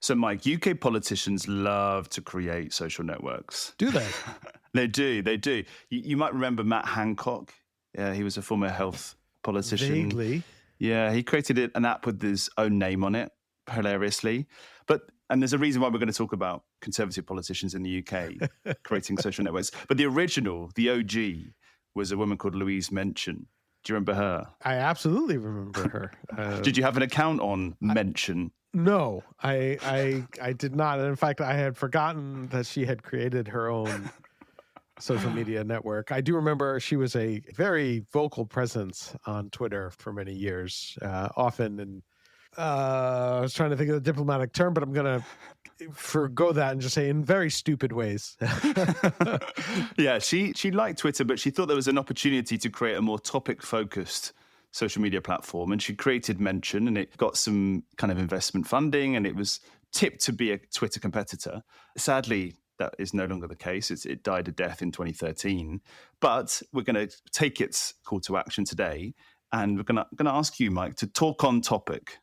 So, Mike, UK politicians love to create social networks. Do they? They do. You might remember Matt Hancock. Yeah, he was a former health politician. Vaguely. Yeah, he created an app with his own name on it, hilariously. And there's a reason why we're going to talk about conservative politicians in the UK creating social networks. But the original, the OG, was a woman called Louise Mention. Do you remember her? I absolutely remember her. Did you have an account on Mention? No, I did not. And in fact, I had forgotten that she had created her own social media network. I do remember she was a very vocal presence on Twitter for many years, often. And I was trying to think of the diplomatic term, but I'm going to forgo that and just say in very stupid ways. Yeah, she liked Twitter, but she thought there was an opportunity to create a more topic-focused social media platform, and she created Mention, and it got some kind of investment funding, and it was tipped to be a Twitter competitor. Sadly, that is no longer the case. It died a death in 2013. But we're going to take its call to action today, and we're going to ask you, Mike, to talk on topic.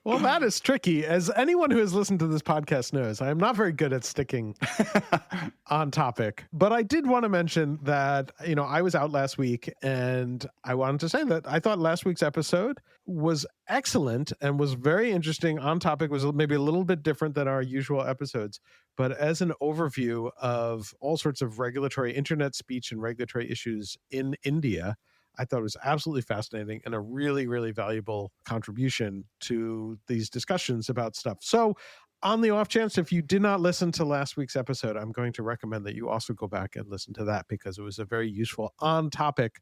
Well, that is tricky. As anyone who has listened to this podcast knows, I am not very good at sticking on topic. But I did want to mention that, I was out last week, and I wanted to say that I thought last week's episode was excellent and was very interesting. On topic, was maybe a little bit different than our usual episodes. But as an overview of all sorts of regulatory internet speech and regulatory issues in India, I thought it was absolutely fascinating and a really, really valuable contribution to these discussions about stuff. So on the off chance, if you did not listen to last week's episode, I'm going to recommend that you also go back and listen to that, because it was a very useful on-topic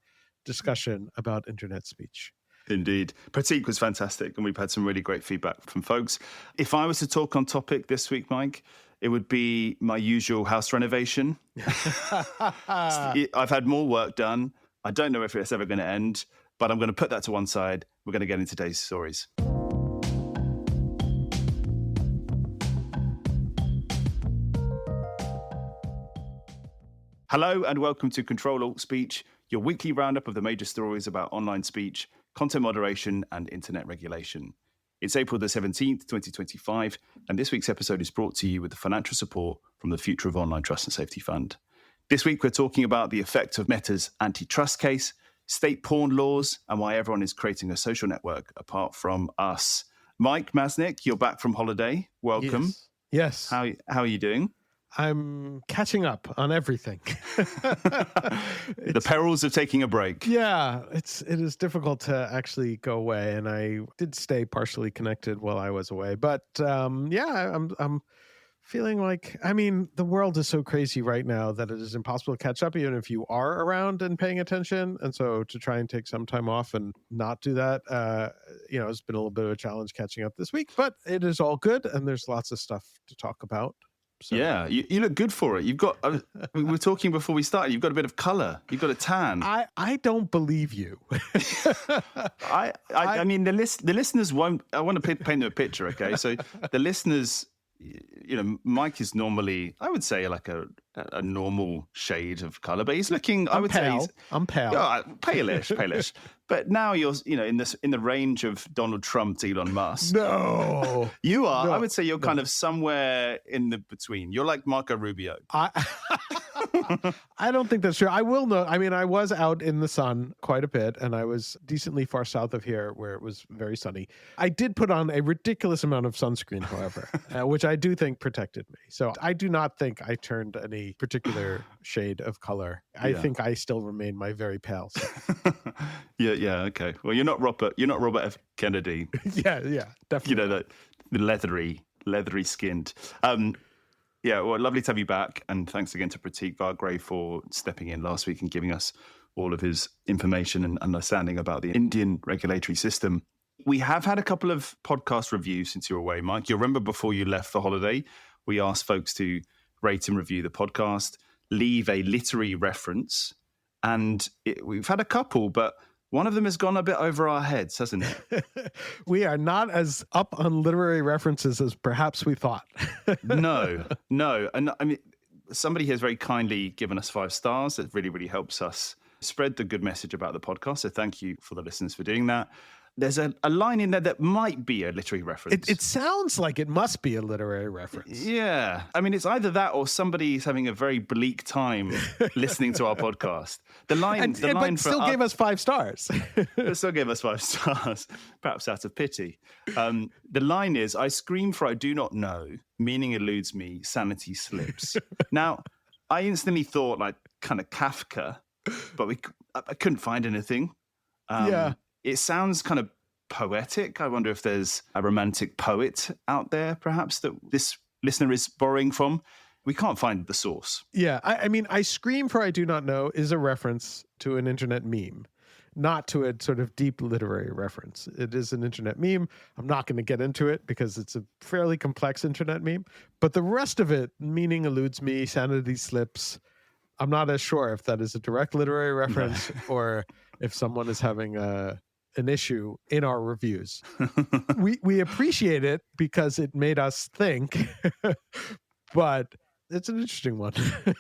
discussion about internet speech. Indeed. Pratik was fantastic, and we've had some really great feedback from folks. If I was to talk on topic this week, Mike, it would be my usual house renovation. I've had more work done. I don't know if it's ever going to end, but I'm going to put that to one side. We're going to get into today's stories. Hello and welcome to Ctrl-Alt-Speech, your weekly roundup of the major stories about online speech, content moderation, and internet regulation. It's April the 17th, 2025, and this week's episode is brought to you with the financial support from the Future of Online Trust and Safety Fund. This week, we're talking about the effect of Meta's antitrust case, state porn laws, and why everyone is creating a social network apart from us. Mike Masnick, you're back from holiday. Welcome. Yes. How are you doing? I'm catching up on everything. The perils of taking a break. Yeah, it is difficult to actually go away, and I did stay partially connected while I was away. But I'm feeling like, the world is so crazy right now that it is impossible to catch up, even if you are around and paying attention. And so to try and take some time off and not do that, it's been a little bit of a challenge catching up this week. But it is all good, and there's lots of stuff to talk about. So. Yeah, you look good for it. You've got, we were talking before we started, you've got a bit of color. You've got a tan. I don't believe you. I mean, the listeners won't, I want to paint them a picture, okay? So the listeners, Mike is normally, I would say, like a normal shade of color, but he's looking, I'm pale. Palish. But now you're, in the range of Donald Trump to Elon Musk. No. You are. I would say you're kind of somewhere in the between. You're like Marco Rubio. I don't think that's true. I will note, I was out in the sun quite a bit, and I was decently far south of here where it was very sunny. I did put on a ridiculous amount of sunscreen, however, which I do think protected me. So I do not think I turned any particular shade of color. I think I still remain my very pale self. Yeah, okay. Well, you're not Robert F. Kennedy. Yeah, definitely. The leathery skinned. Yeah, well, lovely to have you back. And thanks again to Pratik Vargrave for stepping in last week and giving us all of his information and understanding about the Indian regulatory system. We have had a couple of podcast reviews since you were away, Mike. You remember before you left for holiday, we asked folks to rate and review the podcast, leave a literary reference. And we've had a couple, but one of them has gone a bit over our heads, hasn't it? We are not as up on literary references as perhaps we thought. No. And somebody has very kindly given us 5 stars. It really, really helps us spread the good message about the podcast. So thank you for the listeners for doing that. there's a line in there that might be a literary reference. It sounds like it must be a literary reference. Yeah. I mean, it's either that or somebody's having a very bleak time listening to our podcast. The line still gave us 5 stars. Still gave us 5 stars, perhaps out of pity. The line is, I scream for I do not know, meaning eludes me, sanity slips. Now, I instantly thought like kind of Kafka, but I couldn't find anything. It sounds kind of poetic. I wonder if there's a romantic poet out there, perhaps, that this listener is borrowing from. We can't find the source. Yeah, I mean, I scream for I do not know is a reference to an internet meme, not to a sort of deep literary reference. It is an internet meme. I'm not going to get into it because it's a fairly complex internet meme. But the rest of it, meaning eludes me, sanity slips, I'm not as sure if that is a direct literary reference or if someone is having an issue in our reviews. We appreciate it because it made us think, but it's an interesting one.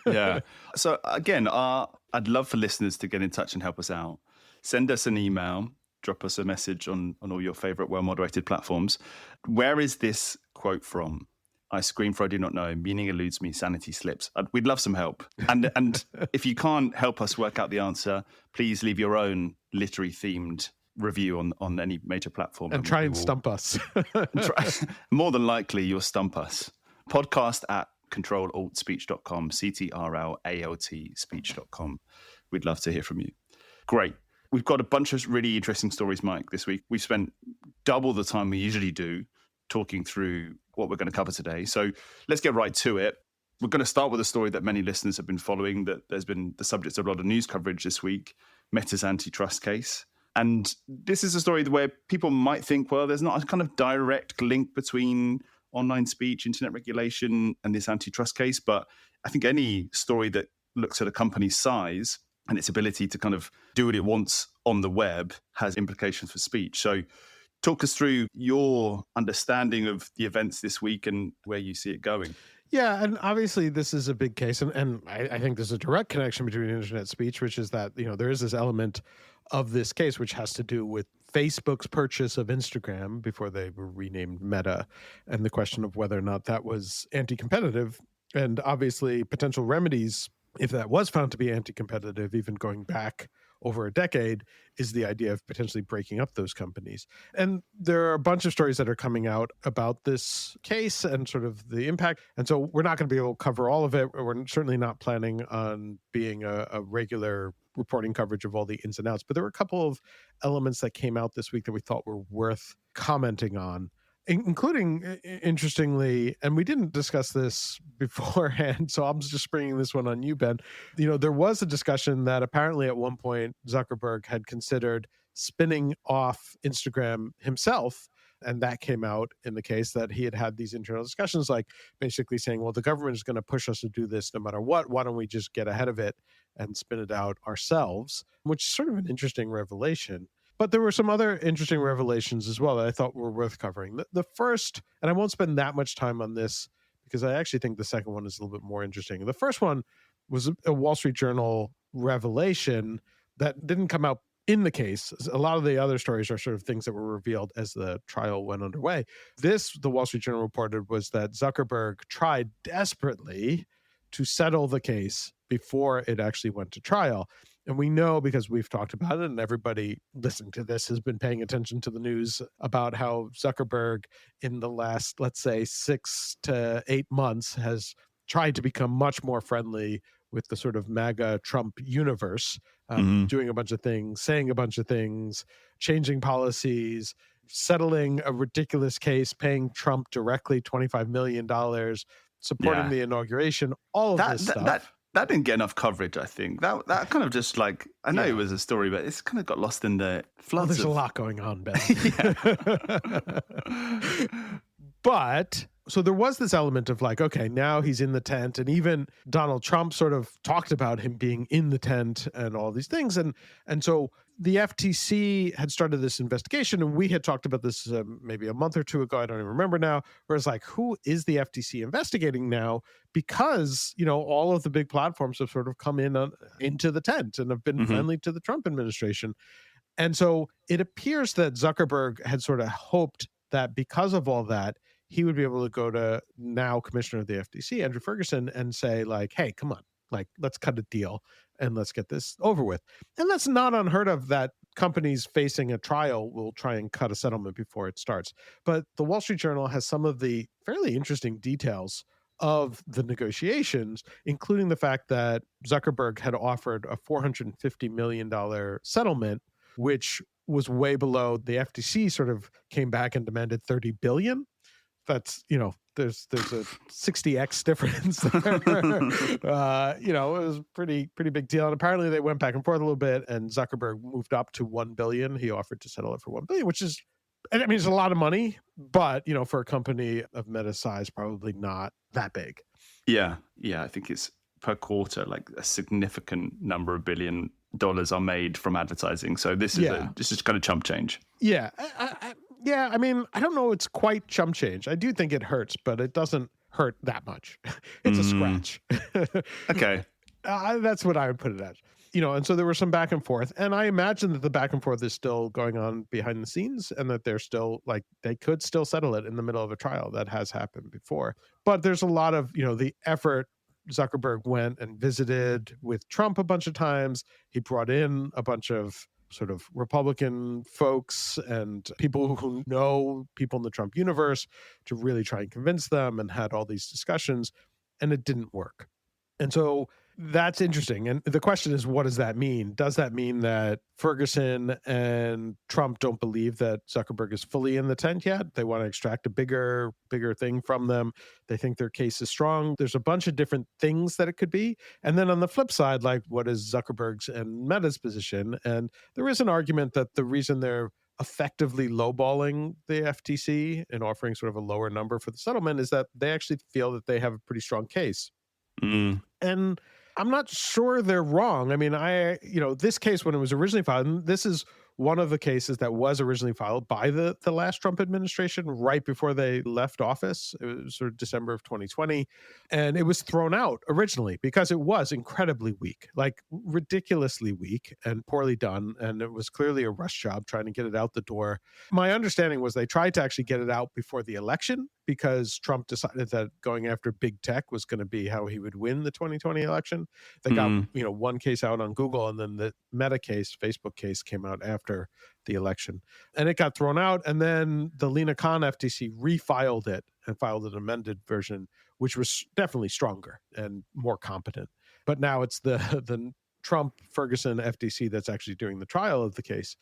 Yeah. So again, I'd love for listeners to get in touch and help us out. Send us an email, drop us a message on all your favorite well-moderated platforms. Where is this quote from? I scream for I do not know, meaning eludes me, sanity slips. We'd love some help. And if you can't help us work out the answer, please leave your own literary themed review on any major platform. And try and stump us. More than likely, you'll stump us. Podcast at Ctrl-Alt-Speech.com, CTRLALT speech.com. We'd love to hear from you. Great. We've got a bunch of really interesting stories, Mike, this week. We've spent double the time we usually do talking through what we're going to cover today. So let's get right to it. We're going to start with a story that many listeners have been following, that there's been the subject of a lot of news coverage this week, Meta's antitrust case. And this is a story where people might think, well, there's not a kind of direct link between online speech, internet regulation, and this antitrust case. But I think any story that looks at a company's size and its ability to kind of do what it wants on the web has implications for speech. So talk us through your understanding of the events this week and where you see it going. Yeah, and obviously this is a big case, and I think there's a direct connection between internet speech, which is that, there is this element of this case which has to do with Facebook's purchase of Instagram before they were renamed Meta, and the question of whether or not that was anti-competitive, and obviously potential remedies if that was found to be anti-competitive, even going back over a decade, is the idea of potentially breaking up those companies. And there are a bunch of stories that are coming out about this case and sort of the impact. And so we're not going to be able to cover all of it. We're certainly not planning on being a regular reporting coverage of all the ins and outs. But there were a couple of elements that came out this week that we thought were worth commenting on, including, interestingly, and we didn't discuss this beforehand, so I'm just bringing this one on you, Ben. There was a discussion that apparently at one point Zuckerberg had considered spinning off Instagram himself, and that came out in the case that he had had these internal discussions, like basically saying, well, the government is going to push us to do this no matter what. Why don't we just get ahead of it and spin it out ourselves? Which is sort of an interesting revelation. But there were some other interesting revelations as well that I thought were worth covering. The first, and I won't spend that much time on this because I actually think the second one is a little bit more interesting. The first one was a Wall Street Journal revelation that didn't come out in the case. A lot of the other stories are sort of things that were revealed as the trial went underway. This, the Wall Street Journal reported, was that Zuckerberg tried desperately to settle the case before it actually went to trial. And we know, because we've talked about it, and everybody listening to this has been paying attention to the news about how Zuckerberg in the last, let's say, 6 to 8 months has tried to become much more friendly with the sort of MAGA Trump universe, doing a bunch of things, saying a bunch of things, changing policies, settling a ridiculous case, paying Trump directly $25 million, supporting the inauguration, all of this stuff. That didn't get enough coverage, I think. That kind of just like, I know it was a story, but it's kind of got lost in the floods. There's a lot going on, Ben. But so there was this element of like, okay, now he's in the tent, and even Donald Trump sort of talked about him being in the tent and all these things. And so the FTC had started this investigation, and we had talked about this maybe a month or two ago. I don't even remember now. Where it's like, who is the FTC investigating now? Because, all of the big platforms have sort of come into the tent and have been friendly to the Trump administration. And so it appears that Zuckerberg had sort of hoped that because of all that, he would be able to go to now Commissioner of the FTC, Andrew Ferguson, and say, like, hey, come on, like, let's cut a deal and let's get this over with. And that's not unheard of, that companies facing a trial will try and cut a settlement before it starts. But the Wall Street Journal has some of the fairly interesting details of the negotiations, including the fact that Zuckerberg had offered a $450 million settlement, which was way below. The FTC sort of came back and demanded $30 billion. That's, there's a 60x difference there. It was a pretty big deal. And apparently they went back and forth a little bit, and Zuckerberg moved up to $1 billion. He offered to settle it for $1 billion, which is, it's a lot of money, but, for a company of Meta's size, probably not that big. Yeah. I think it's per quarter, like a significant number of $1 billion are made from advertising. So this is kind of chump change. Yeah. I don't know. It's quite chump change. I do think it hurts, but it doesn't hurt that much. It's a scratch. Okay. That's what I would put it as. And so there was some back and forth. And I imagine that the back and forth is still going on behind the scenes, and that they're still, like, they could still settle it in the middle of a trial. That has happened before. But there's a lot of, the effort. Zuckerberg went and visited with Trump a bunch of times. He brought in a bunch of sort of Republican folks and people who know people in the Trump universe to really try and convince them, and had all these discussions, and it didn't work. And so that's interesting. And the question is, what does that mean? Does that mean that Ferguson and Trump don't believe that Zuckerberg is fully in the tent yet? They want to extract a bigger thing from them. They think their case is strong. There's a bunch of different things that it could be. And then on the flip side, like, what is Zuckerberg's and Meta's position? And there is an argument that the reason they're effectively lowballing the FTC and offering sort of a lower number for the settlement is that they actually feel that they have a pretty strong case. And I'm not sure they're wrong. I mean, this case, when it was originally filed, and this is one of the cases that was originally filed by the last Trump administration right before they left office. It was sort of December of 2020. And it was thrown out originally because it was incredibly weak, like ridiculously weak and poorly done. And it was clearly a rush job trying to get it out the door. My understanding was they tried to actually get it out before the election, because Trump decided that going after big tech was going to be how he would win the 2020 election. They got, one case out on Google, and then the Meta case, Facebook case, came out after the election, and it got thrown out. And then the Lina Khan FTC refiled it and filed an amended version, which was definitely stronger and more competent. But now it's the Trump Ferguson FTC that's actually doing the trial of the case.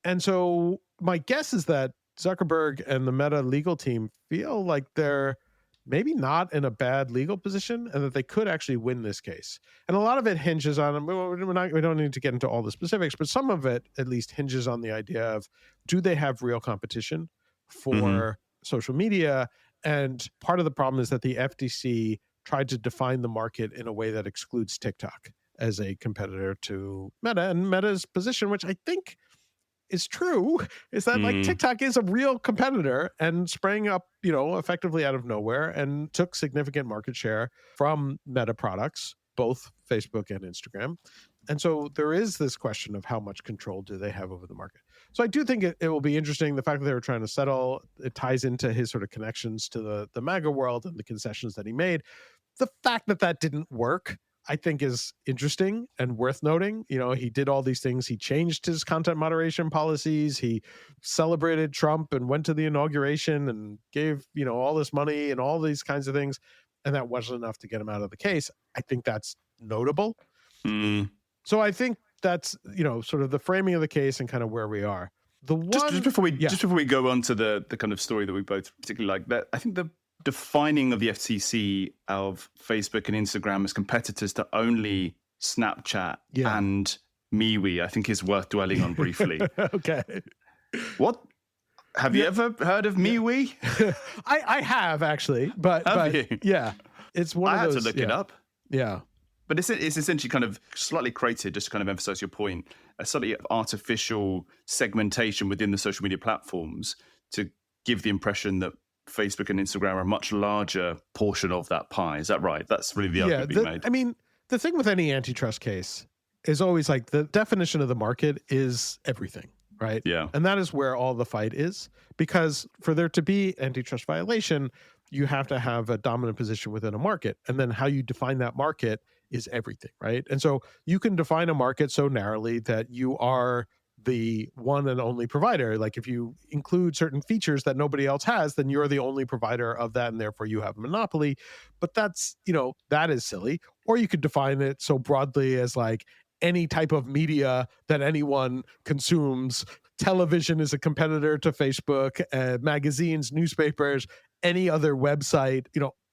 And so my guess is that Zuckerberg and the Meta legal team feel like they're maybe not in a bad legal position, and that they could actually win this case. And a lot of it hinges on, we don't need to get into all the specifics, but some of it at least hinges on the idea of, do they have real competition for social media? And part of the problem is that the FTC tried to define the market in a way that excludes TikTok as a competitor to Meta. And Meta's position, which I think is true, is that like TikTok is a real competitor and sprang up, effectively out of nowhere, and took significant market share from Meta products, both Facebook and Instagram. And so there is this question of how much control do they have over the market. So I do think it will be interesting. The fact that they were trying to settle, it ties into his sort of connections to the MAGA world and the concessions that he made. The fact that didn't work, I think, is interesting and worth noting. He did all these things. He changed his content moderation policies. He celebrated Trump and went to the inauguration and gave, all this money and all these kinds of things. And that wasn't enough to get him out of the case. I think that's notable. So I think that's, sort of the framing of the case and kind of where we are. Just before we go on to the kind of story that we both particularly like, that I think the defining of the FTC of Facebook and Instagram as competitors to only Snapchat and MeWe, I think, is worth dwelling on briefly. Okay. What? Have you ever heard of MeWe? I have, actually, but you? Yeah, it's one of those. I had to look it up. Yeah. But it's essentially kind of slightly created, just to kind of emphasize your point, a slightly artificial segmentation within the social media platforms to give the impression that Facebook and Instagram are a much larger portion of that pie. Is that right? That's really the argument being made. I mean, the thing with any antitrust case is always like the definition of the market is everything. right? Yeah. And that is where all the fight is, because for there to be antitrust violation, you have to have a dominant position within a market. And then how you define that market is everything, right? And so you can define a market so narrowly that you are the one and only provider. Like if you include certain features that nobody else has, then you're the only provider of that, and therefore you have a monopoly. But that's, that is silly. Or you could define it so broadly as like any type of media that anyone consumes. Television is a competitor to Facebook, magazines, newspapers, any other website.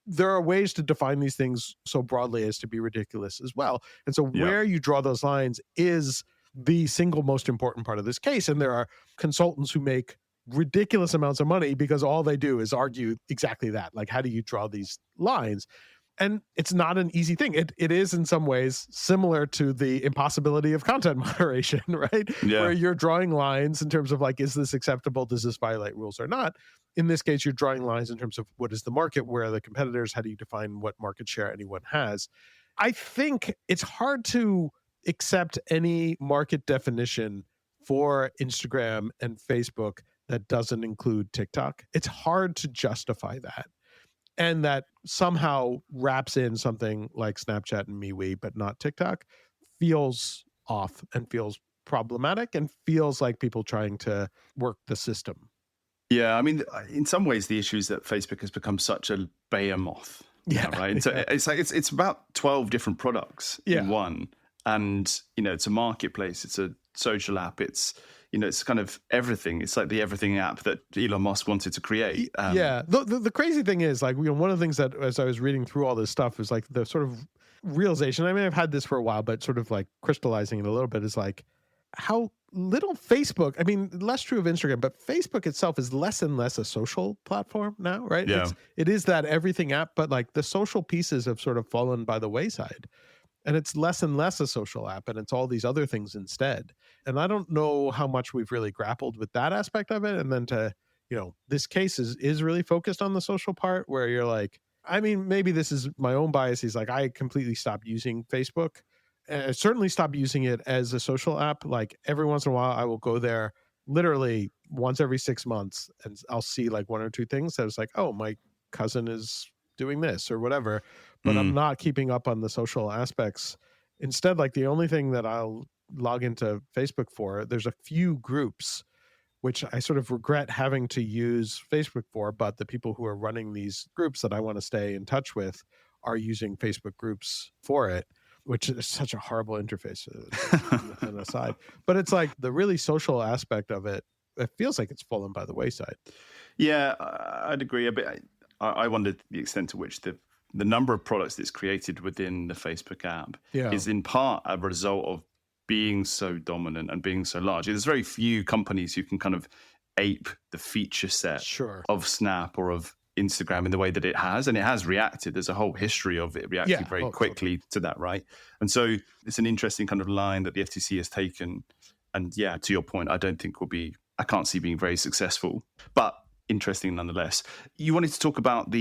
There are ways to define these things so broadly as to be ridiculous as well. And so where you draw those lines is the single most important part of this case. And there are consultants who make ridiculous amounts of money because all they do is argue exactly that. Like, how do you draw these lines? And it's not an easy thing. It is in some ways similar to the impossibility of content moderation, right? Yeah. Where you're drawing lines in terms of like, is this acceptable? Does this violate rules or not? In this case, you're drawing lines in terms of what is the market, where are the competitors, how do you define what market share anyone has? I think it's hard to accept any market definition for Instagram and Facebook that doesn't include TikTok. It's hard to justify that. And that somehow wraps in something like Snapchat and MeWe, but not TikTok, feels off and feels problematic and feels like people trying to work the system. Yeah, I mean, in some ways, the issue is that Facebook has become such a behemoth. Yeah, right. So it's about 12 different products in one, and it's a marketplace, it's a social app, it's kind of everything. It's like the everything app that Elon Musk wanted to create. The crazy thing is, like, one of the things that as I was reading through all this stuff is like the sort of realization. I mean, I've had this for a while, but sort of like crystallizing it a little bit is like how little Facebook, I mean, less true of Instagram, but Facebook itself is less and less a social platform now, right? Yeah. It is that everything app, but like the social pieces have sort of fallen by the wayside. And it's less and less a social app, and it's all these other things instead. And I don't know how much we've really grappled with that aspect of it. And then this case is really focused on the social part, where you're like, I mean, maybe this is my own biases. Like, I completely stopped using Facebook. I certainly stopped using it as a social app. Like, every once in a while, I will go there literally once every 6 months, and I'll see like one or two things that it's like, oh, my cousin is doing this or whatever. But I'm not keeping up on the social aspects. Instead, like, the only thing that I'll log into Facebook for, there's a few groups, which I sort of regret having to use Facebook for, but the people who are running these groups that I want to stay in touch with are using Facebook groups for it, which is such a horrible interface, an aside. But it's like the really social aspect of it, it feels like it's fallen by the wayside. Yeah, I'd agree a bit. I wondered the extent to which the number of products that's created within the Facebook app is in part a result of being so dominant and being so large. There's very few companies who can kind of ape the feature set of Snap or of Instagram in the way that it has. And it has reacted. There's a whole history of it reacting very quickly to that, right? And so it's an interesting kind of line that the FTC has taken. And yeah, to your point, I can't see being very successful. But interesting nonetheless. You wanted to talk about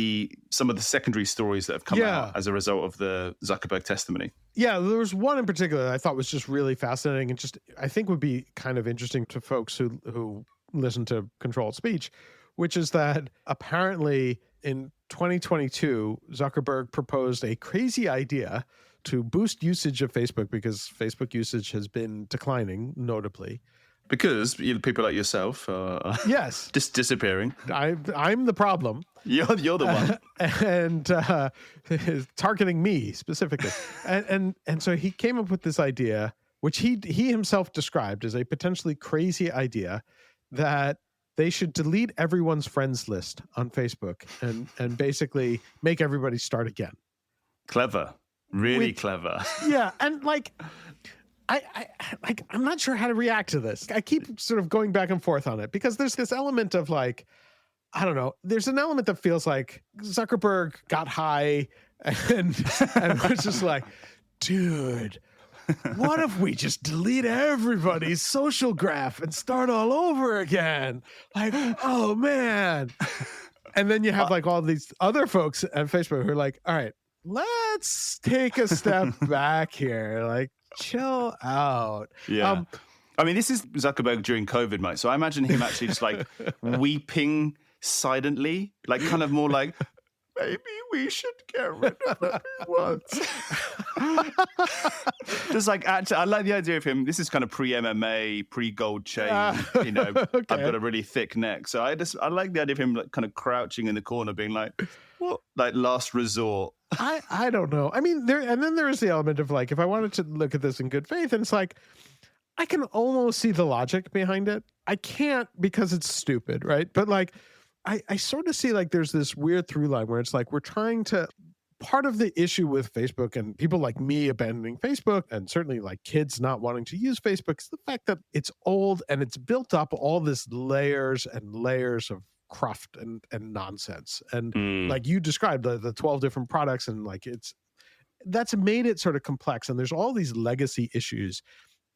some of the secondary stories that have come out as a result of the Zuckerberg testimony. Yeah, there was one in particular that I thought was just really fascinating and just I think would be kind of interesting to folks who listen to Ctrl-Alt-Speech, which is that apparently in 2022, Zuckerberg proposed a crazy idea to boost usage of Facebook because Facebook usage has been declining notably. Because people like yourself are just disappearing. I'm the problem. You're the one. And targeting me specifically. and so he came up with this idea, which he himself described as a potentially crazy idea, that they should delete everyone's friends list on Facebook and basically make everybody start again. Clever. Really clever. Yeah. And like... I'm not sure how to react to this. I keep sort of going back and forth on it because there's this element of like, I don't know, there's an element that feels like Zuckerberg got high and was just like, dude, what if we just delete everybody's social graph and start all over again? Like, oh man. And then you have like all these other folks at Facebook who are like, all right, let's take a step back here. Like, chill out. Yeah. I mean, this is Zuckerberg during COVID, Mike. So I imagine him actually just like weeping silently, like kind of more like, maybe we should get rid of everyone. Just like, actually, I like the idea of him. This is kind of pre-MMA, pre-gold chain. Okay. I've got a really thick neck. So I like the idea of him like kind of crouching in the corner, being like, what? Like last resort. I don't know. I mean, there is the element of like, if I wanted to look at this in good faith, and it's like, I can almost see the logic behind it. I can't because it's stupid, right? But like, I sort of see like there's this weird through line where it's like we're trying to, part of the issue with Facebook and people like me abandoning Facebook, and certainly like kids not wanting to use Facebook, is the fact that it's old and it's built up all this layers and layers of cruft and nonsense. And like you described, the 12 different products, and like that's made it sort of complex. And there's all these legacy issues.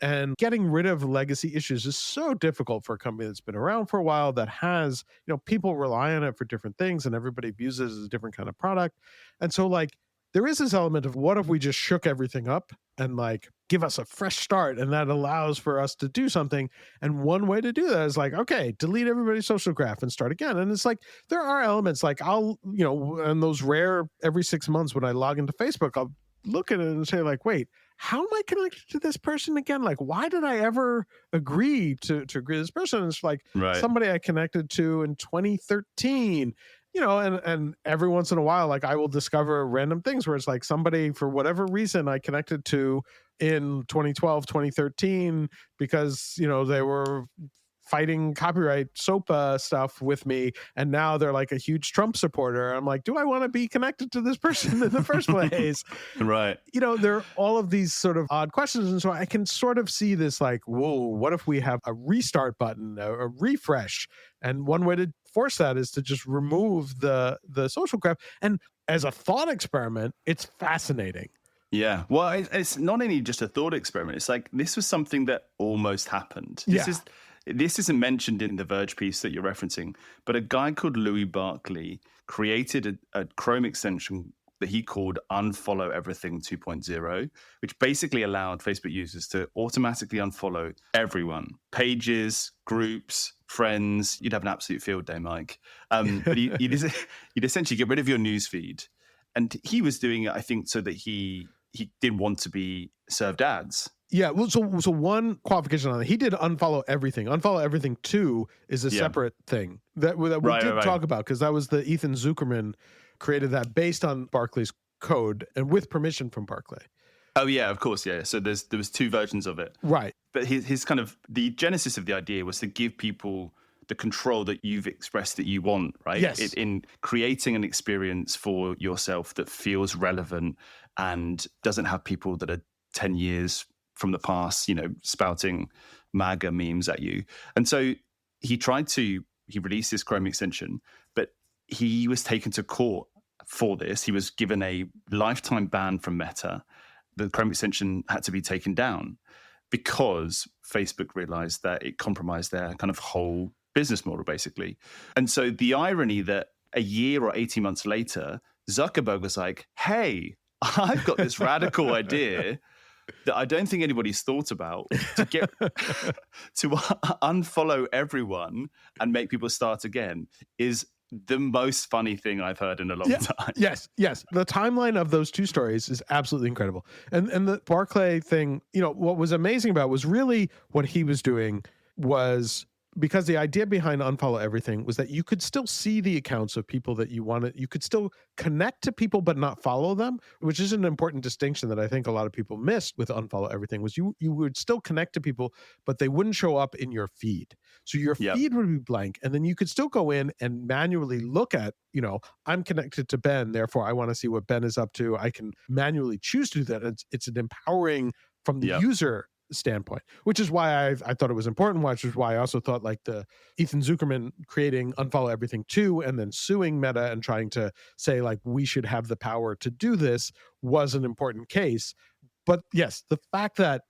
And getting rid of legacy issues is so difficult for a company that's been around for a while, that has, people rely on it for different things, and everybody views it as a different kind of product. And so like, there is this element of what if we just shook everything up and like give us a fresh start, and that allows for us to do something. And one way to do that is like, okay, delete everybody's social graph and start again. And it's like, there are elements like I'll, and those rare every 6 months when I log into Facebook, I'll look at it and say like, wait, how am I connected to this person again? Like, why did I ever agree to agree to this person? And it's like somebody I connected to in 2013, and every once in a while, like I will discover random things where it's like somebody, for whatever reason, I connected to in 2012, 2013, because, they were fighting copyright SOPA stuff with me, and now they're like a huge Trump supporter. I'm like, do I want to be connected to this person in the first place? Right. There are all of these sort of odd questions. And so I can sort of see this like, whoa, what if we have a restart button, a refresh? And one way to force that is to just remove the social graph. And as a thought experiment, it's fascinating. Yeah. Well, it's not only just a thought experiment. It's like, this was something that almost happened. This isn't mentioned in the Verge piece that you're referencing, but a guy called Louis Barkley created a Chrome extension that he called Unfollow Everything 2.0, which basically allowed Facebook users to automatically unfollow everyone, pages, groups, friends. You'd have an absolute field day, Mike. But you'd essentially get rid of your newsfeed. And he was doing it, I think, so that he didn't want to be served ads. Yeah, well, so one qualification on that, he did Unfollow Everything. Unfollow Everything 2 is a separate thing that we did talk about, because that was the Ethan Zuckerman created that based on Barkley's code and with permission from Barkley. Oh yeah, of course, yeah. So there was 2 versions of it, right? But his kind of the genesis of the idea was to give people the control that you've expressed that you want, right? Yes. In creating an experience for yourself that feels relevant and doesn't have people that are 10 years from the past, spouting MAGA memes at you. And so he released this Chrome extension, but he was taken to court for this. He was given a lifetime ban from Meta. The Chrome extension had to be taken down because Facebook realized that it compromised their kind of whole business model, basically. And so the irony that a year or 18 months later, Zuckerberg was like, hey, I've got this radical idea that I don't think anybody's thought about, to get to unfollow everyone and make people start again, is the most funny thing I've heard in a long time. Yes. The timeline of those 2 stories is absolutely incredible. And the Barclay thing, what was amazing about it was really what he was doing was, because the idea behind Unfollow Everything was that you could still see the accounts of people that you wanted. You could still connect to people but not follow them, which is an important distinction that I think a lot of people missed with Unfollow Everything, was you would still connect to people, but they wouldn't show up in your feed. So your feed would be blank, and then you could still go in and manually look at, I'm connected to Ben, therefore I want to see what Ben is up to. I can manually choose to do that. It's an empowering from the user standpoint, which is why I thought it was important, which is why I also thought like the Ethan Zuckerman creating Unfollow Everything 2 and then suing Meta and trying to say like, we should have the power to do this was an important case. But yes, the fact that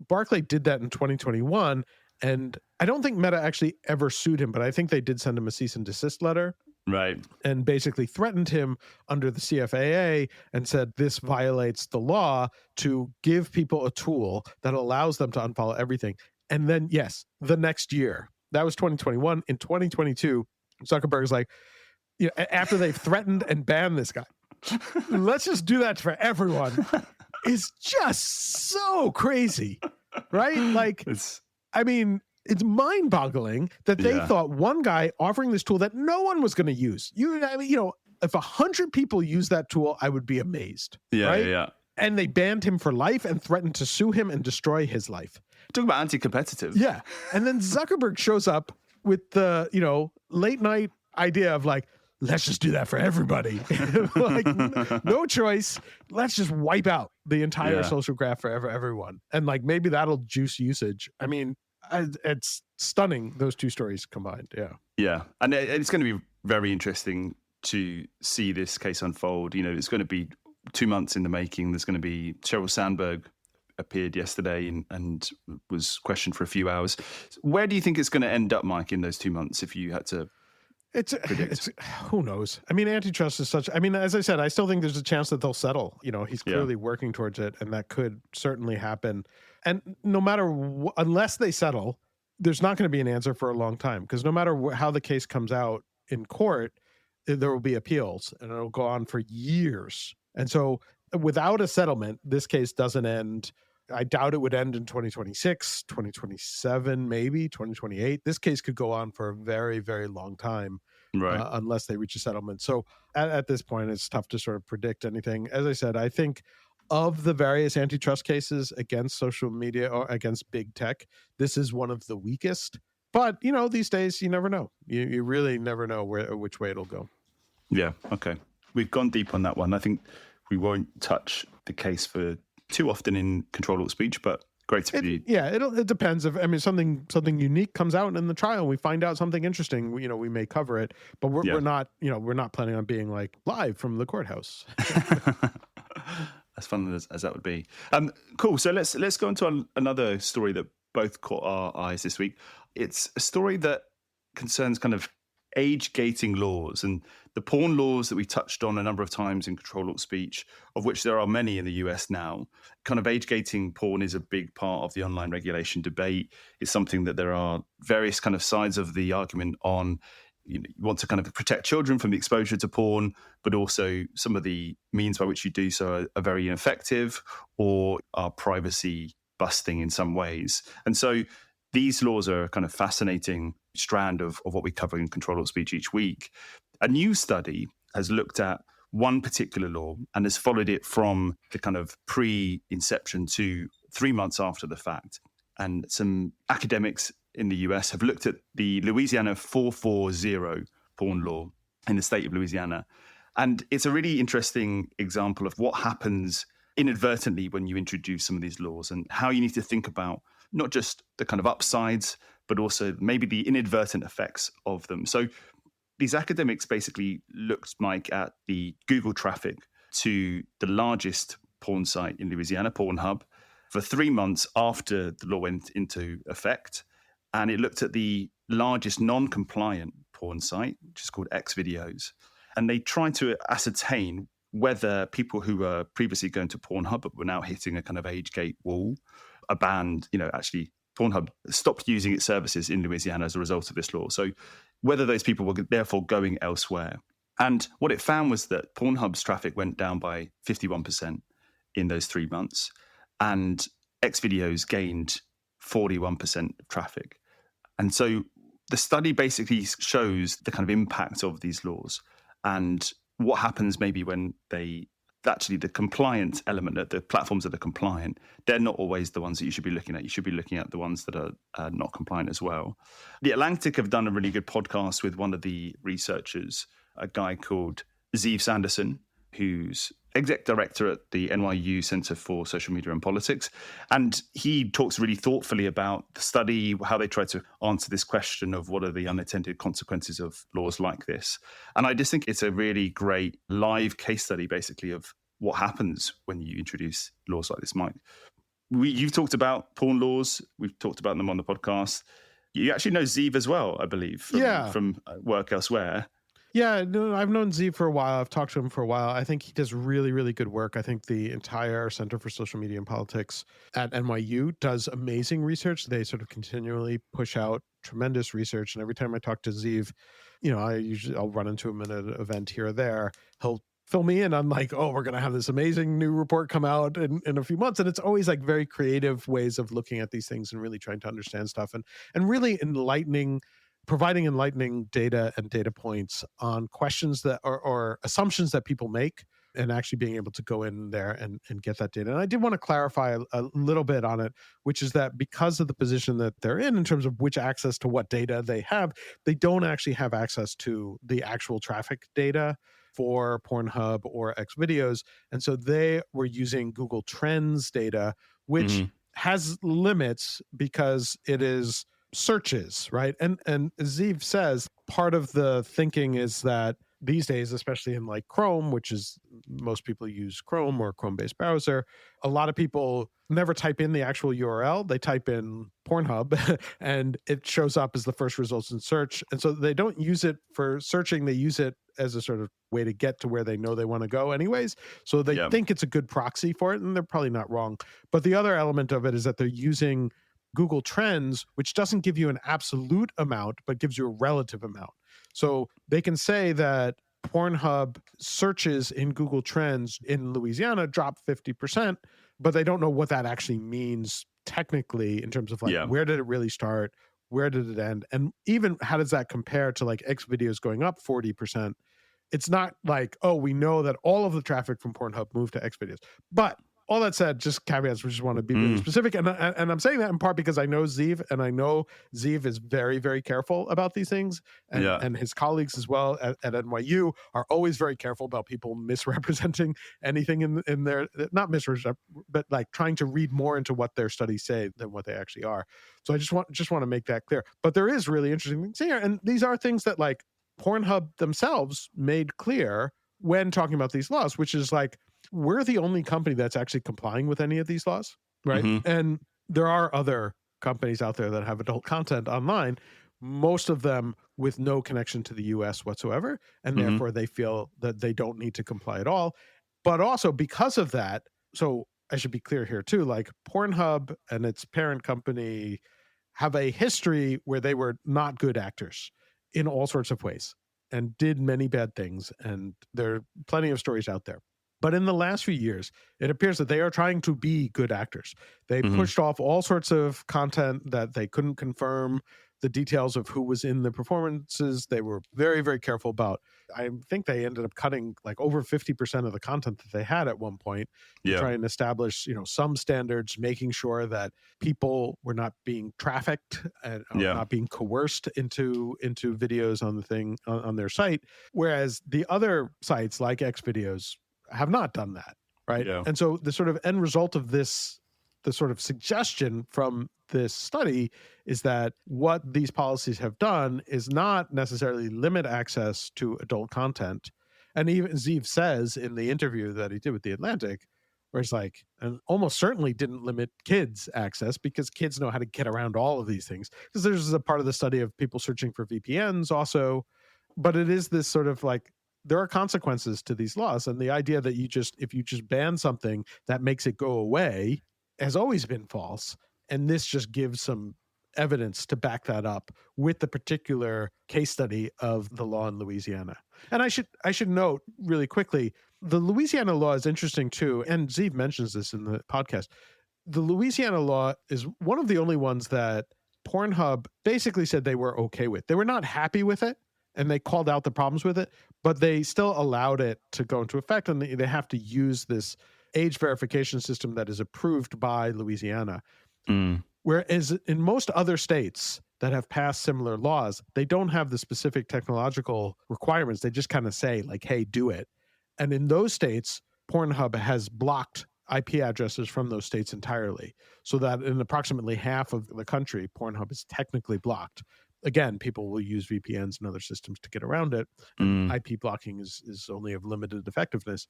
Barclay did that in 2021, and I don't think Meta actually ever sued him, but I think they did send him a cease and desist letter. Right. And basically threatened him under the CFAA and said this violates the law to give people a tool that allows them to unfollow everything. And then, yes, the next year, that was 2021. In 2022, Zuckerberg's like, after they've threatened and banned this guy, let's just do that for everyone. It's just so crazy, right? Like, it's mind-boggling that they thought one guy offering this tool that no one was going to use. If 100 people use that tool, I would be amazed. Right? Yeah. And they banned him for life and threatened to sue him and destroy his life. Talk about anti-competitive. Yeah. And then Zuckerberg shows up with the, late night idea of like, let's just do that for everybody. Like, no choice. Let's just wipe out the entire social graph for everyone. And like, maybe that'll juice usage. I mean, it's stunning, those two stories combined. Yeah. Yeah. And it's going to be very interesting to see this case unfold. It's going to be 2 months in the making. There's going to be Sheryl Sandberg appeared yesterday and was questioned for a few hours. Where do you think it's going to end up, Mike, in those 2 months, if you had to predict? Who knows? I mean, antitrust is as I said, I still think there's a chance that they'll settle. He's clearly working towards it, and that could certainly happen. And no matter unless they settle, there's not going to be an answer for a long time, because no matter how the case comes out in court, there will be appeals, and it'll go on for years. And so without a settlement, this case doesn't end. I doubt it would end in 2026, 2027, maybe 2028. This case could go on for a very, very long time, right? Unless they reach a settlement. So at this point, it's tough to sort of predict anything. As I said, I think of the various antitrust cases against social media or against big tech, this is one of the weakest. But, these days, you never know. You really never know which way it'll go. Yeah, okay. We've gone deep on that one. I think we won't touch the case for too often in Ctrl-Alt-Speech, but great to be. It depends. If something unique comes out in the trial, we find out something interesting, we may cover it, but we're not planning on being like live from the courthouse. As fun as that would be. Cool. So let's go into another story that both caught our eyes this week. It's a story that concerns kind of age gating laws and the porn laws that we touched on a number of times in Ctrl-Alt-Speech, of which there are many in the US now. Kind of age gating porn is a big part of the online regulation debate. It's something that there are various kind of sides of the argument on. You want to kind of protect children from the exposure to porn, but also some of the means by which you do so are very ineffective or are privacy busting in some ways. And so these laws are a kind of fascinating strand of what we cover in Ctrl-Alt-Speech each week. A new study has looked at one particular law and has followed it from the kind of pre-inception to 3 months after the fact. And some academics in the US have looked at the Louisiana 440 porn law in the state of Louisiana. And it's a really interesting example of what happens inadvertently when you introduce some of these laws and how you need to think about not just the kind of upsides, but also maybe the inadvertent effects of them. So these academics basically looked, Mike, at the Google traffic to the largest porn site in Louisiana, Pornhub, for 3 months after the law went into effect. And it looked at the largest non-compliant porn site, which is called Xvideos. And they tried to ascertain whether people who were previously going to Pornhub but were now hitting a kind of age gate wall, a ban, actually Pornhub stopped using its services in Louisiana as a result of this law. So whether those people were therefore going elsewhere. And what it found was that Pornhub's traffic went down by 51% in those 3 months. And Xvideos gained 41% of traffic. And so the study basically shows the kind of impact of these laws and what happens maybe when the compliant element, that the platforms that are compliant, they're not always the ones that you should be looking at. You should be looking at the ones that are not compliant as well. The Atlantic have done a really good podcast with one of the researchers, a guy called Zeev Sanderson, who's exec director at the NYU Center for Social Media and Politics. And he talks really thoughtfully about the study, how they try to answer this question of what are the unintended consequences of laws like this. And I just think it's a really great live case study, basically, of what happens when you introduce laws like this, Mike. You've talked about porn laws. We've talked about them on the podcast. You actually know Zeev as well, I believe, from work elsewhere. Yeah, no, I've known Z for a while. I've talked to him for a while. I think he does really, really good work. I think the entire Center for Social Media and Politics at NYU does amazing research. They sort of continually push out tremendous research. And every time I talk to Ziv, I'll run into him at an event here or there. He'll fill me in on like, oh, we're going to have this amazing new report come out in a few months. And it's always like very creative ways of looking at these things and really trying to understand stuff and really providing enlightening data and data points on questions that or assumptions that people make, and actually being able to go in there and get that data. And I did want to clarify a little bit on it, which is that because of the position that they're in terms of which access to what data they have, they don't actually have access to the actual traffic data for Pornhub or Xvideos. And so they were using Google Trends data, which has limits because it is searches, right? And Ziv says part of the thinking is that these days, especially in like Chrome, which is most people use Chrome or Chrome-based browser, a lot of people never type in the actual URL. They type in Pornhub and it shows up as the first results in search. And so they don't use it for searching. They use it as a sort of way to get to where they know they want to go anyways. So they think it's a good proxy for it, and they're probably not wrong. But the other element of it is that they're using Google Trends, which doesn't give you an absolute amount, but gives you a relative amount. So they can say that Pornhub searches in Google Trends in Louisiana dropped 50%, but they don't know what that actually means technically in terms of like, where did it really start? Where did it end? And even how does that compare to like Xvideos going up 40%? It's not like, oh, we know that all of the traffic from Pornhub moved to Xvideos. But all that said, just caveats, we just want to be really specific. And I'm saying that in part because I know Ziv, and I know Ziv is very, very careful about these things. And his colleagues as well at NYU are always very careful about people misrepresenting anything in their, not misrepresent, but like trying to read more into what their studies say than what they actually are. So I just want to make that clear. But there is really interesting things here. And these are things that like Pornhub themselves made clear when talking about these laws, which is like, we're the only company that's actually complying with any of these laws, right? And there are other companies out there that have adult content online, most of them with no connection to the US whatsoever, and therefore they feel that they don't need to comply at all. But also because of that, so I should be clear here too, like Pornhub and its parent company have a history where they were not good actors in all sorts of ways and did many bad things, and there are plenty of stories out there. But in the last few years, it appears that they are trying to be good actors. They pushed off all sorts of content that they couldn't confirm the details of who was in the performances. They were very, very careful about. I think they ended up cutting like over 50% of the content that they had at one point to try and establish, some standards, making sure that people were not being trafficked and not being coerced into videos on the thing on their site. Whereas the other sites like Xvideos have not done that, right? And so the sort of end result of this, the sort of suggestion from this study is that what these policies have done is not necessarily limit access to adult content. And even Ziv says in the interview that he did with The Atlantic, where it's like, and almost certainly didn't limit kids' access because kids know how to get around all of these things. Because there's a part of the study of people searching for VPNs also. But it is this sort of like, there are consequences to these laws. And the idea that if you just ban something, that makes it go away has always been false. And this just gives some evidence to back that up with the particular case study of the law in Louisiana. And I should note really quickly, the Louisiana law is interesting too. And Ziv mentions this in the podcast. The Louisiana law is one of the only ones that Pornhub basically said they were okay with. They were not happy with it, and they called out the problems with it, but they still allowed it to go into effect, and they have to use this age verification system that is approved by Louisiana. Whereas in most other states that have passed similar laws, they don't have the specific technological requirements. They just kind of say like, hey, do it. And in those states, Pornhub has blocked IP addresses from those states entirely, so that in approximately half of the country, Pornhub is technically blocked. Again, people will use VPNs and other systems to get around it. And IP blocking is only of limited effectiveness.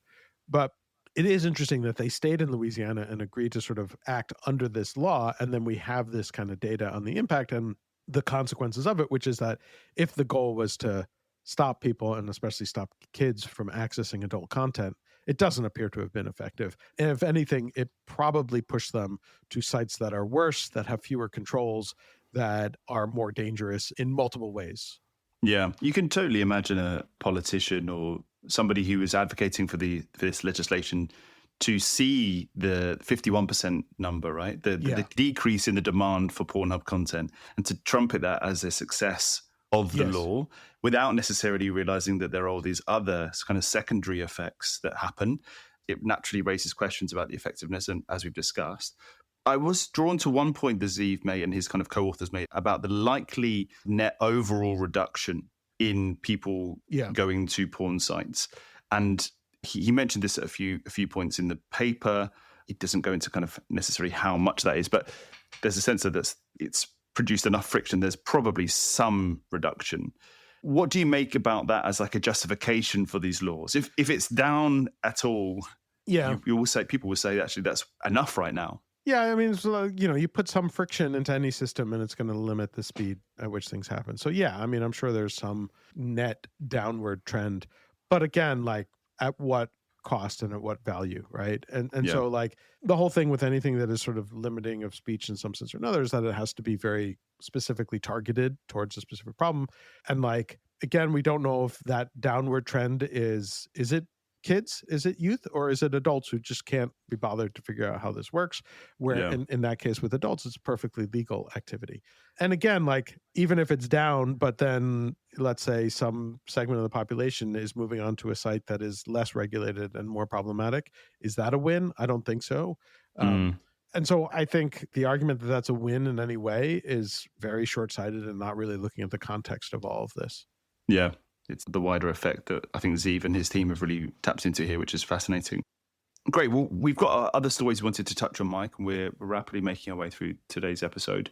But it is interesting that they stayed in Louisiana and agreed to sort of act under this law. And then we have this kind of data on the impact and the consequences of it, which is that if the goal was to stop people, and especially stop kids, from accessing adult content, it doesn't appear to have been effective. And if anything, it probably pushed them to sites that are worse, that have fewer controls, that are more dangerous in multiple ways. Yeah, you can totally imagine a politician or somebody who was advocating for this legislation to see the 51% number, right? The decrease in the demand for Pornhub content, and to trumpet that as a success of the law without necessarily realizing that there are all these other kind of secondary effects that happen. It naturally raises questions about the effectiveness, and as we've discussed. I was drawn to one point that Zeev made and his kind of co-authors made about the likely net overall reduction in people going to porn sites. And he mentioned this at a few points in the paper. It doesn't go into kind of necessarily how much that is, but there's a sense that it's produced enough friction. There's probably some reduction. What do you make about that as like a justification for these laws? If it's down at all, you will say, people will say actually that's enough right now. Yeah, I mean, so, you put some friction into any system and it's going to limit the speed at which things happen. So yeah, I mean, I'm sure there's some net downward trend, but again, like at what cost and at what value, right? And so like the whole thing with anything that is sort of limiting of speech in some sense or another is that it has to be very specifically targeted towards a specific problem. And like, again, we don't know if that downward trend is it kids, is it youth, or is it adults who just can't be bothered to figure out how this works, where in that case with adults it's perfectly legal activity. And again, like even if it's down, but then let's say some segment of the population is moving on to a site that is less regulated and more problematic, is that a win? I don't think so. And so I think the argument that that's a win in any way is very short-sighted and not really looking at the context of all of this. Yeah. It's the wider effect that I think Zeev and his team have really tapped into here, which is fascinating. Great. Well, we've got other stories we wanted to touch on, Mike, and we're rapidly making our way through today's episode.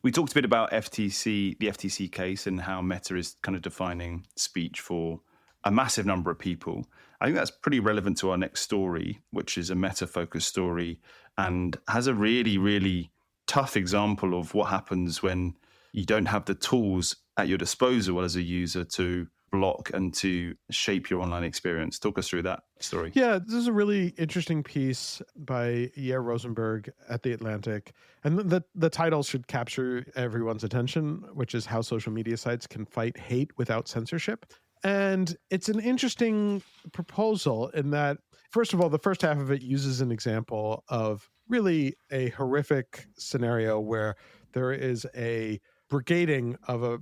We talked a bit about the FTC case and how Meta is kind of defining speech for a massive number of people. I think that's pretty relevant to our next story, which is a Meta-focused story and has a really, really tough example of what happens when you don't have the tools at your disposal as a user to block and to shape your online experience. Talk us through that story. Yeah, this is a really interesting piece by Yair Rosenberg at The Atlantic. And the title should capture everyone's attention, which is how social media sites can fight hate without censorship. And it's an interesting proposal in that, first of all, the first half of it uses an example of really a horrific scenario where there is a brigading of a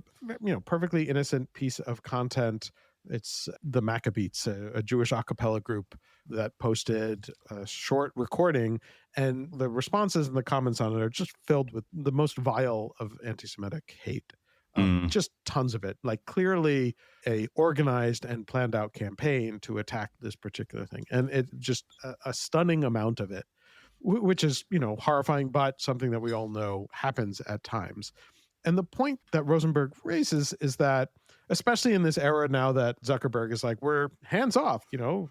perfectly innocent piece of content. It's the Maccabeats, a Jewish a cappella group that posted a short recording, and the responses and the comments on it are just filled with the most vile of anti-Semitic hate. Just tons of it, like clearly a organized and planned out campaign to attack this particular thing. And it just a stunning amount of it, which is, horrifying, but something that we all know happens at times. And the point that Rosenberg raises is that, especially in this era now that Zuckerberg is like, we're hands off, do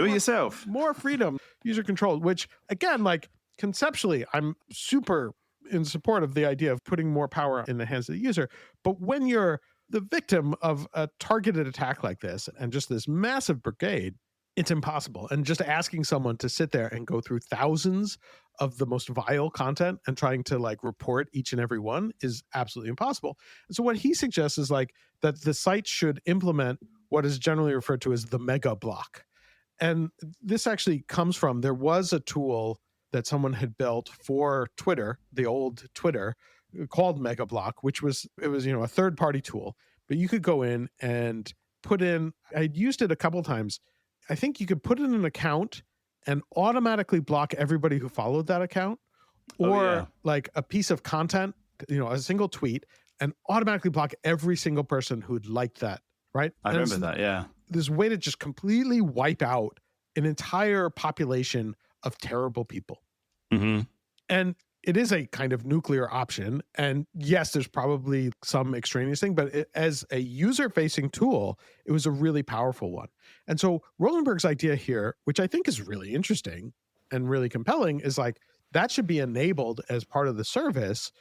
it yourself, more freedom, user control, which again, like conceptually, I'm super in support of the idea of putting more power in the hands of the user. But when you're the victim of a targeted attack like this and just this massive brigade, it's impossible. And just asking someone to sit there and go through thousands of the most vile content and trying to like report each and every one is absolutely impossible. And so what he suggests is like that the site should implement what is generally referred to as the mega block. And this actually comes from, there was a tool that someone had built for Twitter, the old Twitter, called Mega Block, which was a third-party tool. But you could go in and put in, I'd used it a couple times. I think you could put in an account and automatically block everybody who followed that account, or like a piece of content, a single tweet, and automatically block every single person who'd liked that, right? I remember that, yeah. This way to just completely wipe out an entire population of terrible people. Mm-hmm. And it is a kind of nuclear option. And yes, there's probably some extraneous thing, but as a user-facing tool, it was a really powerful one. And so Rosenberg's idea here, which I think is really interesting and really compelling, is like that should be enabled as part of the service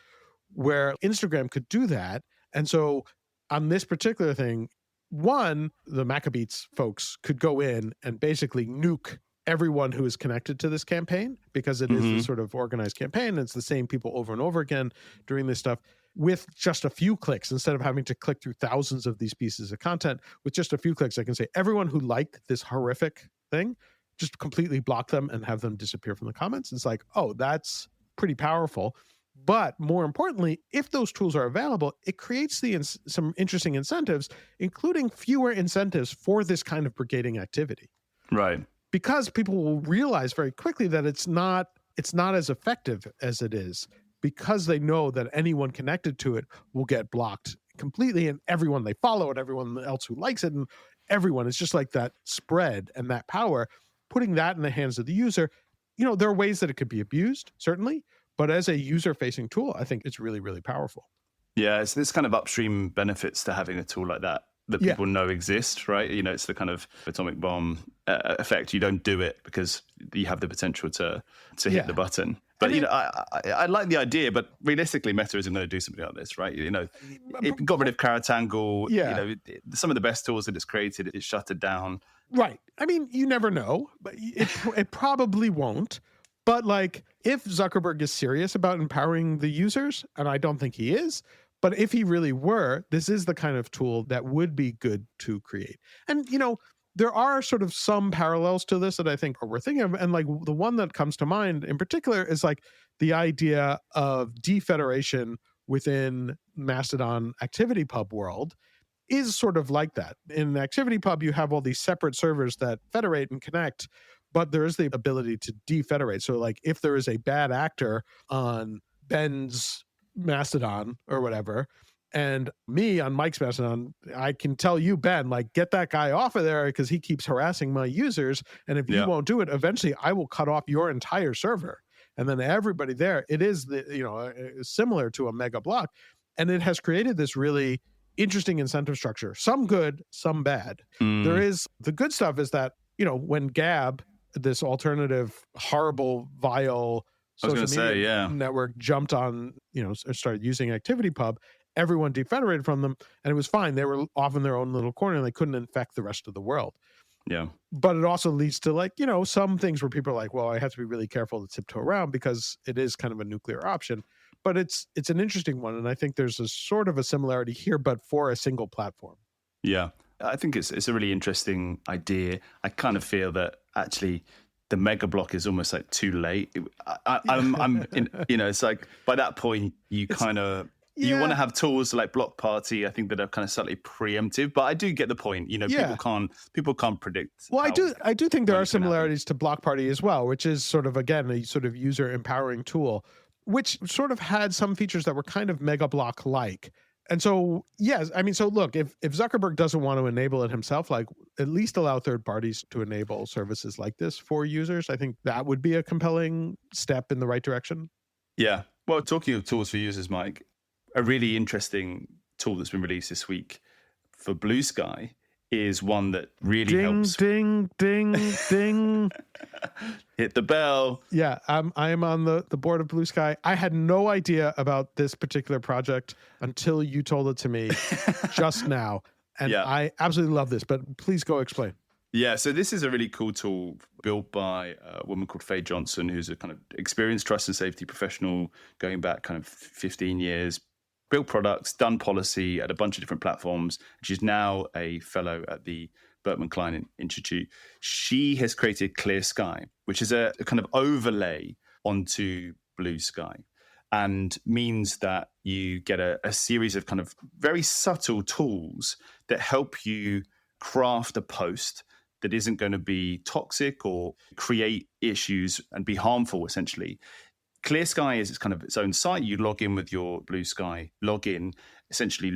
where Instagram could do that. And so on this particular thing, One, the Maccabeats folks could go in and basically nuke everyone who is connected to this campaign, because it is this sort of organized campaign. And it's the same people over and over again doing this stuff with just a few clicks. Instead of having to click through thousands of these pieces of content, with just a few clicks, I can say everyone who liked this horrific thing, just completely block them and have them disappear from the comments. It's like, oh, that's pretty powerful. But more importantly, if those tools are available, it creates some interesting incentives, including fewer incentives for this kind of brigading activity. Right. Because people will realize very quickly that it's not as effective as it is, because they know that anyone connected to it will get blocked completely, and everyone they follow and everyone else who likes it and everyone, it's just like that spread and that power, putting that in the hands of the user. There are ways that it could be abused, certainly, but as a user-facing tool, I think it's really, really powerful. Yeah, it's this kind of upstream benefits to having a tool like that people know exist, right? It's the kind of atomic bomb effect. You don't do it because you have the potential to hit the button. But, I like the idea, but realistically, Meta isn't going to do something like this, right? It got rid of Caratangle. Yeah. Some of the best tools that it's created, it shut it down. Right. I mean, you never know, but it probably won't. But if Zuckerberg is serious about empowering the users, and I don't think he is, but if he really were, this is the kind of tool that would be good to create. And, there are sort of some parallels to this that I think are worth thinking of. And the one that comes to mind in particular is the idea of defederation within Mastodon ActivityPub world is sort of like that. In ActivityPub, you have all these separate servers that federate and connect, but there is the ability to defederate. So if there is a bad actor on Ben's Mastodon or whatever, and me on Mike's Mastodon, I can tell you, Ben, get that guy off of there because he keeps harassing my users. And if you won't do it, eventually I will cut off your entire server. And then everybody there, it is similar to a mega block. And it has created this really interesting incentive structure, some good, some bad. There is the good stuff is that, when Gab, this alternative, horrible, vile social media network jumped on, started using ActivityPub, everyone defederated from them, and it was fine. They were off in their own little corner and they couldn't infect the rest of the world. Yeah. But it also leads to some things where people are like, well, I have to be really careful to tiptoe around because it is kind of a nuclear option. But it's an interesting one. And I think there's a sort of a similarity here, but for a single platform. Yeah. I think it's a really interesting idea. I kind of feel that actually the mega block is almost too late. I'm it's by that point you kind of, you want to have tools like Block Party, I think, that are kind of slightly preemptive, but I do get the point. People can't predict. Well, I do think there are similarities to Block Party as well, which is sort of, again, a sort of user empowering tool, which sort of had some features that were kind of Mega Block like. And so, yes, I mean, so look, if Zuckerberg doesn't want to enable it himself, at least allow third parties to enable services like this for users. I think that would be a compelling step in the right direction. Yeah. Well, talking of tools for users, Mike, a really interesting tool that's been released this week for Blue Sky is one that really helps. Ding, ding, ding. Hit the bell. Yeah, I am on the board of Blue Sky. I had no idea about this particular project until you told it to me just now. And I absolutely love this, but please go explain. Yeah, so this is a really cool tool built by a woman called Faye Johnson, who's a kind of experienced trust and safety professional going back kind of 15 years, built products, done policy at a bunch of different platforms. She's now a fellow at the Berkman Klein Institute. She has created Clear Sky, which is a kind of overlay onto Blue Sky, and means that you get a series of kind of very subtle tools that help you craft a post that isn't going to be toxic or create issues and be harmful, essentially. Clear Sky is its own site. You log in with your Blue Sky login. Essentially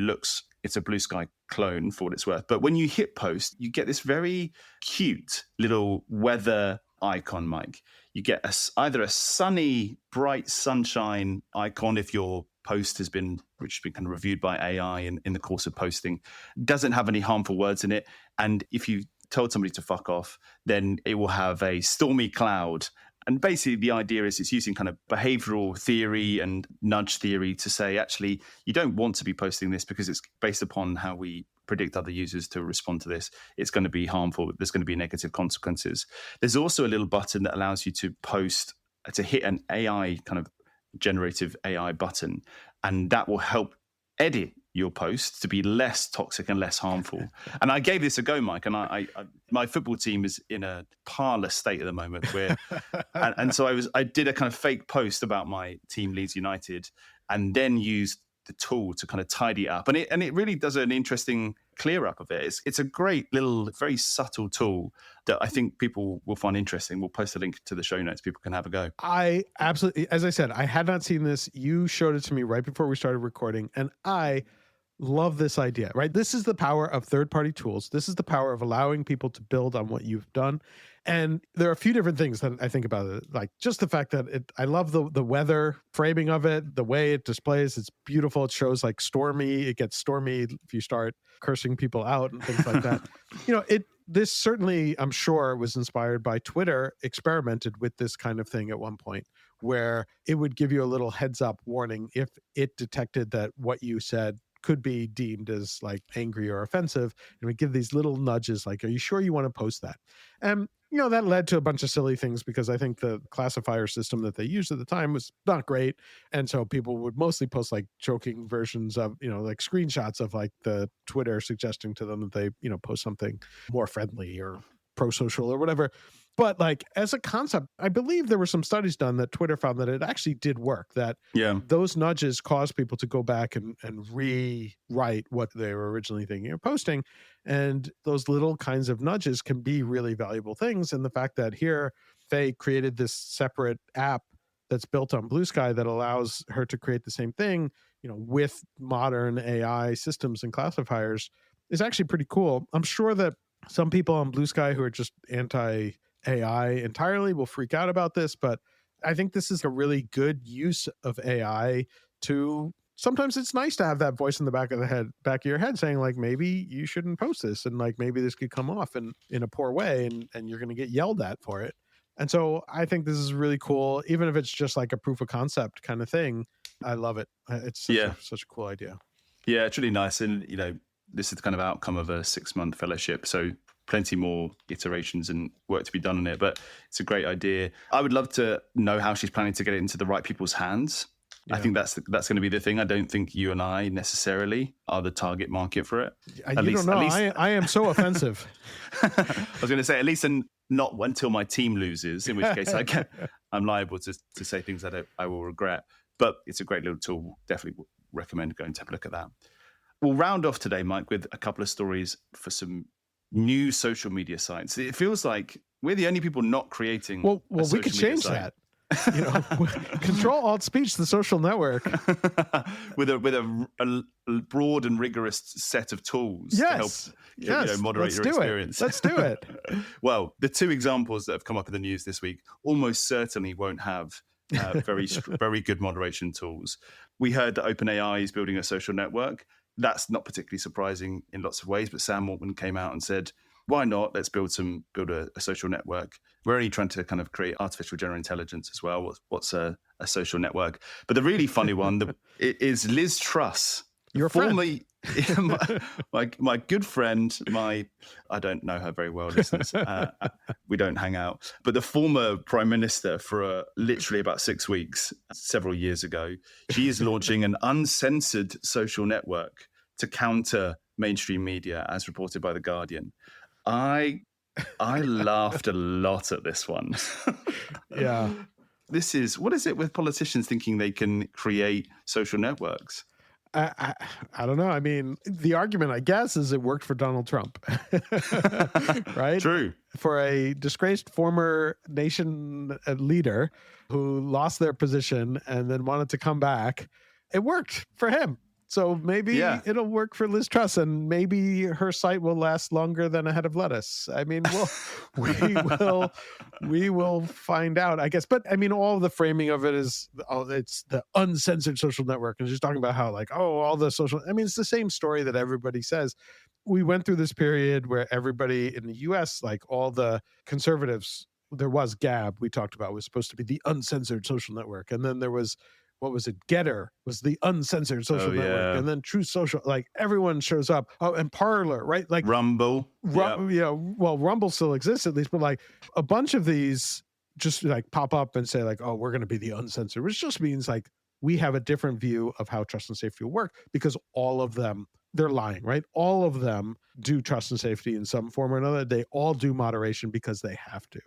it's a Blue Sky clone for what it's worth. But when you hit post, you get this very cute little weather icon, Mike. You get either a sunny, bright sunshine icon if your post which has been kind of reviewed by AI in the course of posting, doesn't have any harmful words in it. And if you told somebody to fuck off, then it will have a stormy cloud. And basically the idea is it's using kind of behavioral theory and nudge theory to say, actually, you don't want to be posting this because it's based upon how we predict other users to respond to this. It's going to be harmful. There's going to be negative consequences. There's also a little button that allows you to post, to hit an AI kind of generative AI button, and that will help edit your post to be less toxic and less harmful. And I gave this a go, Mike, and I my football team is in a parlous state at the moment where, and so I did a kind of fake post about my team, Leeds United, and then used the tool to kind of tidy it up. And it really does an interesting clear up of it. It's a great little, very subtle tool that I think people will find interesting. We'll post a link to the show notes. People can have a go. I absolutely, as I said, I had not seen this. You showed it to me right before we started recording, and I love this idea, right? This is the power of third-party tools. This is the power of allowing people to build on what you've done. And there are a few different things that I think about it, like just the fact that I love the weather framing of it, the way it displays. It's beautiful. It shows like stormy. It gets stormy if you start cursing people out and things like that. This certainly, I'm sure, was inspired by Twitter, experimented with this kind of thing at one point, where it would give you a little heads up warning if it detected that what you said could be deemed as like angry or offensive. And we give these little nudges like, are you sure you want to post that? And, that led to a bunch of silly things because I think the classifier system that they used at the time was not great. And so people would mostly post like joking versions of, like screenshots of like the Twitter suggesting to them that they, post something more friendly or pro-social or whatever. But like as a concept, I believe there were some studies done that Twitter found that it actually did work, that those nudges caused people to go back and rewrite what they were originally thinking of posting. And those little kinds of nudges can be really valuable things. And the fact that here Faye created this separate app that's built on Blue Sky that allows her to create the same thing, with modern AI systems and classifiers is actually pretty cool. I'm sure that some people on Blue Sky who are just anti-AI entirely will freak out about this, but I think this is a really good use of AI to, sometimes it's nice to have that voice in the back of your head saying like, maybe you shouldn't post this, and like maybe this could come off in a poor way and you're going to get yelled at for it. And so I think this is really cool, even if it's just like a proof of concept kind of thing. I love it. It's such a cool idea. Yeah, it's really nice. And, this is the kind of outcome of a 6-month fellowship. So plenty more iterations and work to be done on it. But it's a great idea. I would love to know how she's planning to get it into the right people's hands. Yeah. I think that's going to be the thing. I don't think you and I necessarily are the target market for it. At least, I am so offensive. I was going to say, at least not until my team loses, in which case I'm liable to say things that I will regret. But it's a great little tool. Definitely recommend going to have a look at that. We'll round off today, Mike, with a couple of stories for some new social media sites. It feels like we're the only people not creating. Well, we could change that. Ctrl-Alt-Speech, the social network, with a broad and rigorous set of tools to help moderate your experience. Let's do it. Well, the two examples that have come up in the news this week almost certainly won't have very good moderation tools. We heard that OpenAI is building a social network. That's not particularly surprising in lots of ways, but Sam Altman came out and said, why not? Let's build a social network. We're only trying to kind of create artificial general intelligence as well. What's a social network? But the really funny one is Liz Truss. Your formerly, my good friend, I don't know her very well, listeners. We don't hang out. But the former prime minister for literally about 6 weeks, several years ago, she is launching an uncensored social network to counter mainstream media, as reported by The Guardian. I laughed a lot at this one. Yeah. What is it with politicians thinking they can create social networks? I don't know. I mean, the argument, I guess, is it worked for Donald Trump, right? True. For a disgraced former nation leader who lost their position and then wanted to come back, it worked for him. So maybe it'll work for Liz Truss, and maybe her site will last longer than a head of lettuce. I mean, we will find out, I guess. But I mean, all the framing of it is, it's the uncensored social network, and she's talking about how all the social. I mean, it's the same story that everybody says. We went through this period where everybody in the U.S., like all the conservatives, there was Gab we talked about was supposed to be the uncensored social network, and then there was what was it? Getter was the uncensored social network, and then Truth Social, like everyone shows up. Oh, and Parler, right? Like Rumble. Well, Rumble still exists at least, but like a bunch of these just like pop up and say like, oh, we're going to be the uncensored, which just means like we have a different view of how trust and safety will work, because all of them, they're lying, right? All of them do trust and safety in some form or another. They all do moderation because they have to.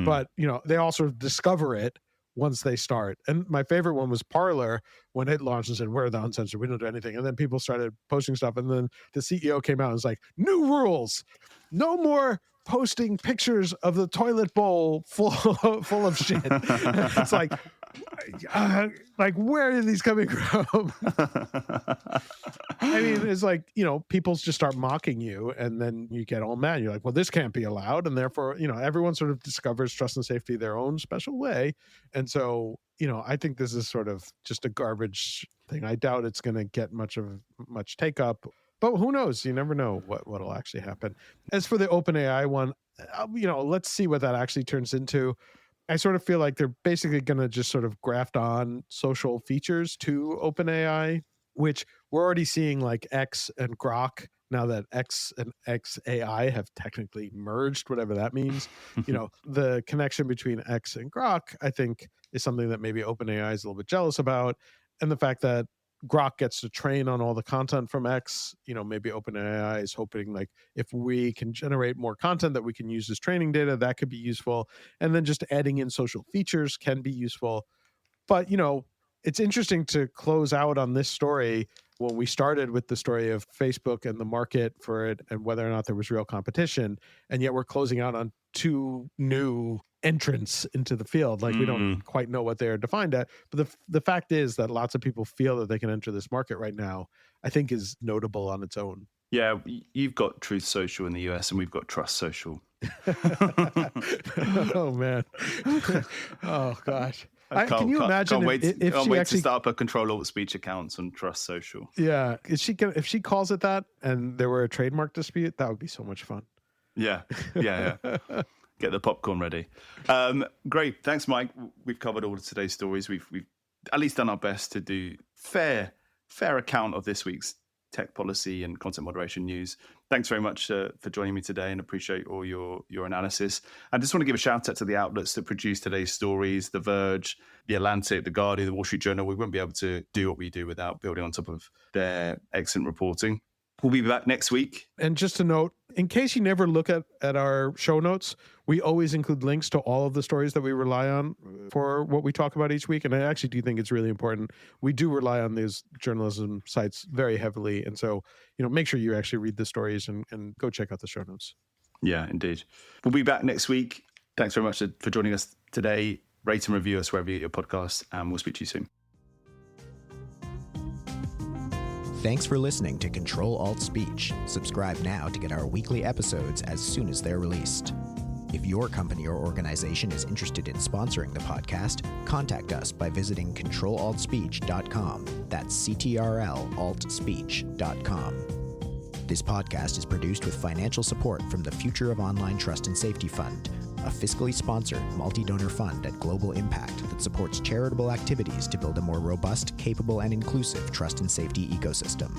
But, they all sort of discover it once they start. And my favorite one was Parler when it launched and said, we're the uncensored, we don't do anything. And then people started posting stuff. And then the CEO came out and was like, new rules, no more posting pictures of the toilet bowl full of shit. It's like where are these coming from? I mean, it's like, people just start mocking you, and then you get all mad. You're like, well, this can't be allowed. And therefore, everyone sort of discovers trust and safety their own special way. And so, I think this is sort of just a garbage thing. I doubt it's going to get much take up. But who knows? You never know what'll actually happen. As for the OpenAI one, let's see what that actually turns into. I sort of feel like they're basically going to just sort of graft on social features to OpenAI, which we're already seeing like X and Grok, now that X and XAI have technically merged, whatever that means. The connection between X and Grok, I think, is something that maybe OpenAI is a little bit jealous about. And the fact that Grok gets to train on all the content from X, maybe OpenAI is hoping like if we can generate more content that we can use as training data, that could be useful. And then just adding in social features can be useful. But, it's interesting to close out on this story when we started with the story of Facebook and the market for it and whether or not there was real competition. And yet we're closing out on two new entrants into the field. Like we don't quite know what they're defined at. But the fact is that lots of people feel that they can enter this market right now, I think is notable on its own. Yeah, you've got Truth Social in the US and we've got Trust Social. Oh, man. Oh, gosh. Can you imagine if she actually to start up a Ctrl-Alt-Speech accounts on Trust Social? Yeah, if she calls it that and there were a trademark dispute, that would be so much fun. Yeah. Get the popcorn ready. Great, thanks, Mike. We've covered all of today's stories. We've at least done our best to do fair account of this week's tech policy and content moderation news. Thanks very much for joining me today, and appreciate all your analysis. I just want to give a shout out to the outlets that produced today's stories: The Verge, The Atlantic, The Guardian, The Wall Street Journal. We wouldn't be able to do what we do without building on top of their excellent reporting. We'll be back next week. And just to note, in case you never look at our show notes, we always include links to all of the stories that we rely on for what we talk about each week. And I actually do think it's really important. We do rely on these journalism sites very heavily. And so, make sure you actually read the stories and go check out the show notes. Yeah, indeed. We'll be back next week. Thanks very much for joining us today. Rate and review us wherever you get your podcasts, and we'll speak to you soon. Thanks for listening to Ctrl-Alt-Speech. Subscribe now to get our weekly episodes as soon as they're released. If your company or organization is interested in sponsoring the podcast, contact us by visiting Ctrl-Alt-Speech.com. That's CTRL-Alt-Speech.com. This podcast is produced with financial support from the Future of Online Trust and Safety Fund, a fiscally sponsored multi-donor fund at global impact that supports charitable activities to build a more robust, capable, and inclusive trust and safety ecosystem.